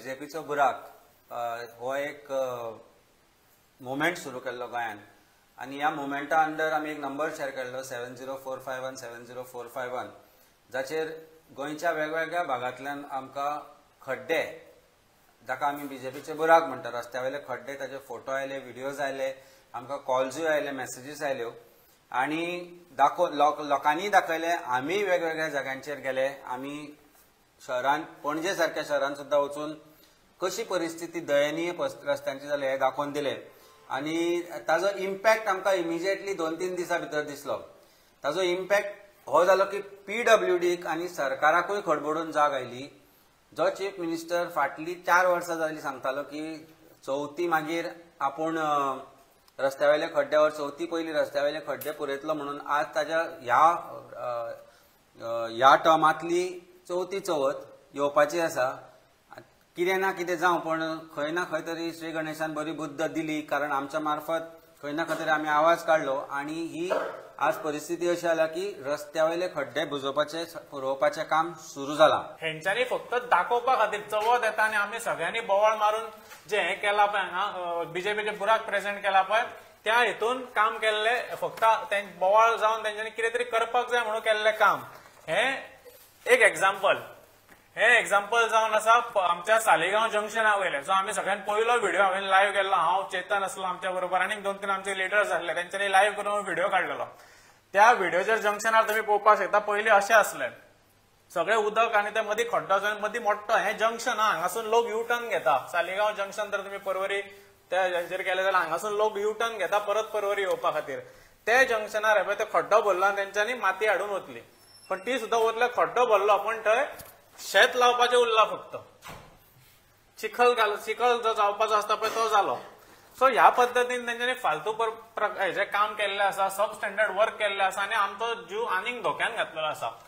बीजेपीचो बुराक हो एक मुवमेंट सुरू केल्लो गोंयांत आनी ह्या मुवमेंटा अंडर आमी एक नंबर शेअर केल्लो 70451 70451 जाचेर गोंयच्या वेगवेगळ्या भागांतल्यान आमकां खड्डे जाका आमी बीजेपीचे बुराक म्हणटा रस्त्या वयले खड्डे ताचे फोटो आयले व्हिडियोज आयले आमकां कॉल्सूय आयले मेसेजीस आयल्यो आनी लोकांनी दाखयले आमी वेगवेगळ्या जाग्यांचेर गेले आमी शहरांत पणजे सारख्या शहरांत सुद्दां वचून कशी परिस्थिती दयनीय रस्त्यांची जाली हे दाखोवन दिले आनी ताजो इम्पॅक्ट आमकां इमिजिएटली 2-3 दिसां भितर दिसलो ताजो इम्पॅक्ट हो जालो की PWDक आनी सरकाराकूय खडबडून जाग आयली जो चीफ मिनिस्टर फाटली 4 वर्सां जाली सांगतालो की चवथी मागीर आपूण रस्त्या वयले खड्ड्यावर चवथी पयली रस्त्या वयले खड्डे पुरयतलो म्हणून आज ताज्या ह्या टर्मांतली चवथी चवथ येवपाची आसा कितें ना कितें जावं पण खंय ना खंय तरी श्री गणेशान बरी बुद्ध दिली कारण आमच्या मार्फत खंय ना खंय तरी आमी आवाज काडलो आनी ही आज परिस्थिती अशी आला की रस्त्या वयले खड्डे बुजोवपाचे पुरोवपाचें काम सुरू जालां हेंच्यांनी फक्त दाखोवपा खातीर चवथ येता आनी आमी सगळ्यांनी बोवाळ मारून जे हें केलां पळय हांगा बीजेपीचे बुराक प्रेझेंट केला पळय त्या हेतून काम केल्ले फक्त बोवाळ जावन तेंच्यांनी कितें तरी करपाक जाय म्हणून केल्लें काम हें एक एग्जाम्पल हे एग्जाम्पल जावन आसा आमच्या सालेगांव जंक्शना वयले सो आमी सगळ्यात पयलो व्हिडिओ हांवें लायव्ह केल्लो हांव चेतन आसलो आमच्या बरोबर आनी 2-3 आमचे लिडर्स आसले तेंच्यांनी लायव्ह करून व्हिडिओ काडलेलो त्या व्हिडिओच्या जंक्शनार तुम्ही पळोवपाक शकता पयलीं अशें आसलें सगळें उदक आनी ते मदीं खड्डो आसा मदीं मोठो हें जंक्शन हांगासून लोक यू टर्न घेता सालेगांव जंक्शन जर तुम्ही परवरी त्या हेचेर गेले जाल्यार हांगासून लोक यू टर्न घेता परत परवरी येवपा खातीर ते जंक्शनार हे पळय ते खड्डो भरलो आनी तेंच्यांनी माती हाडून वतली पण ती सुद्दां वतले खड्डो भरलो पण थंय शेत लावपाचें उरला फक्त चिखल जो जावपाचो आसता पळय तो जालो सो ह्या पद्दतीन तेंच्यांनी फालतू हेजें काम केल्लें आसा सब स्टँडर्ड वर्क केल्लें आसा आनी आमचो जीव आनीक धोक्यान घातलेलो आसा